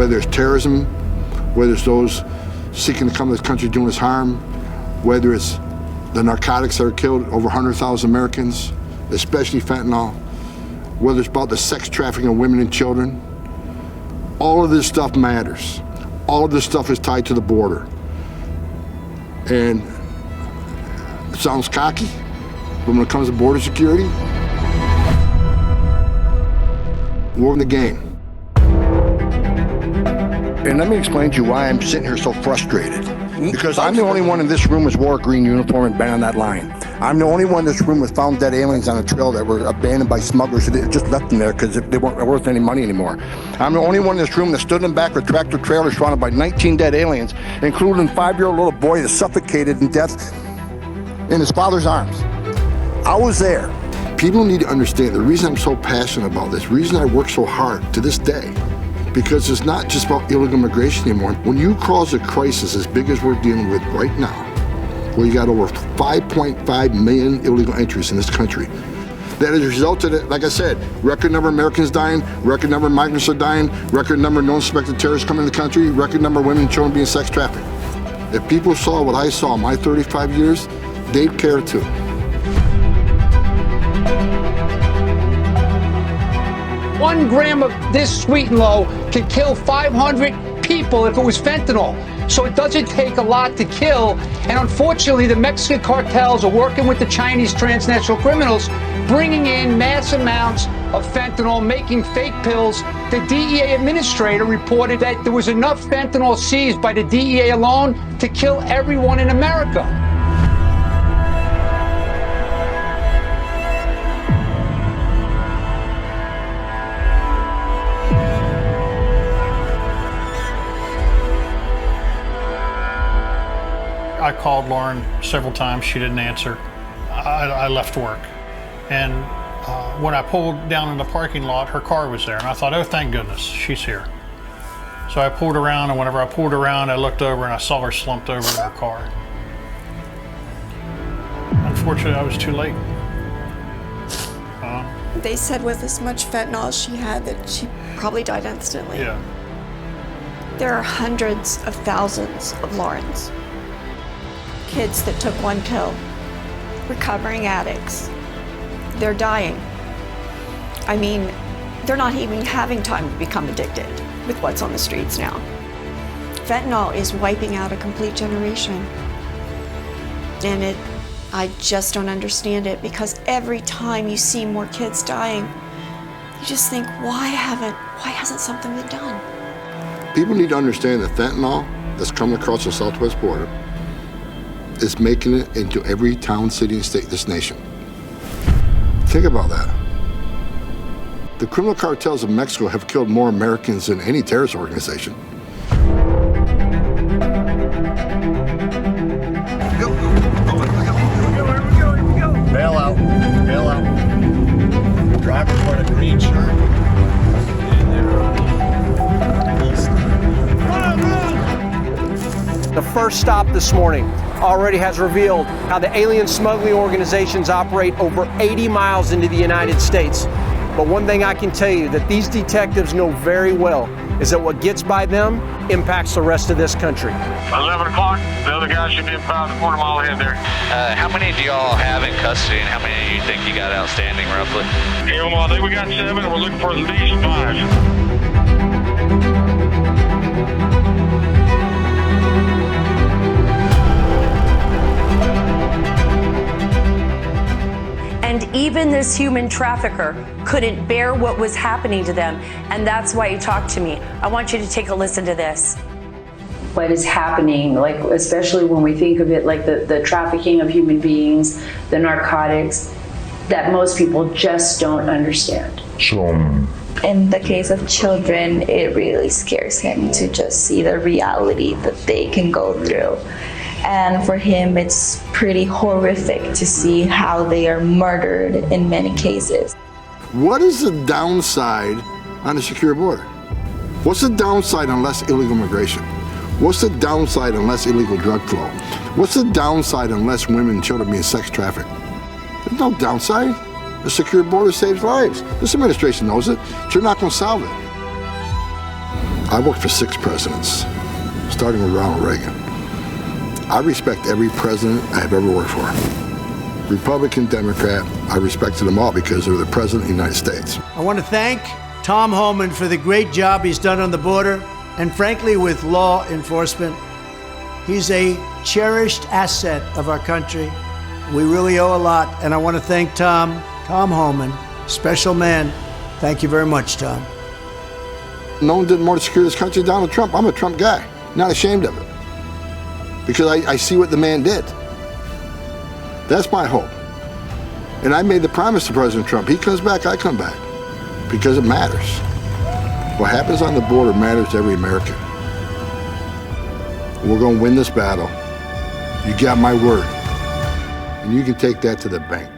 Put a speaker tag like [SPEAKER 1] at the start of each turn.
[SPEAKER 1] whether it's terrorism, whether it's those seeking to come to this country doing us harm, whether it's the narcotics that are killed over 100,000 Americans, especially fentanyl, whether it's about the sex trafficking of women and children. All of this stuff matters. All of this stuff is tied to the border. And it sounds cocky, but when it comes to border security, we're in the game. And let me explain to you why I'm sitting here so frustrated. Because I'm the only one in this room who's wore a green uniform and been on that line. I'm the only one in this room who found dead aliens on a trail that were abandoned by smugglers who just left them there because they weren't worth any money anymore. I'm the only one in this room that stood in the back of a tractor trailer surrounded by 19 dead aliens, including a 5-year-old little boy that suffocated in death in his father's arms. I was there. People need to understand the reason I'm so passionate about this, the reason I work so hard to this day, because it's not just about illegal immigration anymore. When you cause a crisis as big as we're dealing with right now, where you got over 5.5 million illegal entries in this country, that has resulted in, like I said, record number of Americans dying, record number of migrants are dying, record number of known suspected terrorists coming to the country, record number of women and children being sex trafficked. If people saw what I saw in my 35 years, they'd care too.
[SPEAKER 2] One gram of this sweet and low could kill 500 people if it was fentanyl. So it doesn't take a lot to kill. And unfortunately, the Mexican cartels are working with the Chinese transnational criminals, bringing in mass amounts of fentanyl, making fake pills. The DEA administrator reported that there was enough fentanyl seized by the DEA alone to kill everyone in America.
[SPEAKER 3] I called Lauren several times. She didn't answer. I left work. And when I pulled down in the parking lot, her car was there. And I thought, oh, thank goodness, she's here. So I pulled around, and whenever I pulled around, I looked over and I saw her slumped over in her car. Unfortunately, I was too late.
[SPEAKER 4] They said with as much fentanyl as she had that she probably died instantly.
[SPEAKER 3] Yeah.
[SPEAKER 4] There are hundreds of thousands of Laurens. Kids that took one pill, recovering addicts. They're dying. I mean, they're not even having time to become addicted with what's on the streets now. Fentanyl is wiping out a complete generation. And I just don't understand it, because every time you see more kids dying, you just think, why hasn't something been done?
[SPEAKER 1] People need to understand that fentanyl that's coming across the southwest border is making it into every town, city, and state in this nation. Think about that. The criminal cartels of Mexico have killed more Americans than any terrorist organization.
[SPEAKER 5] Bail out, bail out. Driver's wearing a green shirt.
[SPEAKER 6] The first stop this morning already has revealed how the alien smuggling organizations operate over 80 miles into the United States. But one thing I can tell you that these detectives know very well is that what gets by them impacts the rest of this country.
[SPEAKER 7] 11 o'clock, the other guy should be about a quarter mile ahead there.
[SPEAKER 8] How many do y'all have in custody, and how many do you think you got outstanding roughly?
[SPEAKER 7] I think we got 7, and we're looking for at least 5.
[SPEAKER 9] And even this human trafficker couldn't bear what was happening to them. And that's why he talked to me. I want you to take a listen to this.
[SPEAKER 10] What is happening, like especially when we think of it like the trafficking of human beings, the narcotics, that most people just don't understand.
[SPEAKER 11] In the case of children, it really scares him to just see the reality that they can go through. And for him, it's pretty horrific to see how they are murdered in many cases.
[SPEAKER 1] What is the downside on a secure border? What's the downside on less illegal immigration? What's the downside on less illegal drug flow? What's the downside on less women and children being sex trafficked? There's no downside. A secure border saves lives. This administration knows it. You're not going to solve it. I worked for 6 presidents, starting with Ronald Reagan. I respect every president I've ever worked for. Republican, Democrat, I respected them all because they were the president of the United States.
[SPEAKER 12] I want to thank Tom Homan for the great job he's done on the border and frankly with law enforcement. He's a cherished asset of our country. We really owe a lot, and I want to thank Tom Homan, special man. Thank you very much, Tom.
[SPEAKER 1] No one did more to secure this country than Donald Trump. I'm a Trump guy, not ashamed of it, because I see what the man did. That's my hope. And I made the promise to President Trump, he comes back, I come back, because it matters. What happens on the border matters to every American. We're going to win this battle. You got my word. And you can take that to the bank.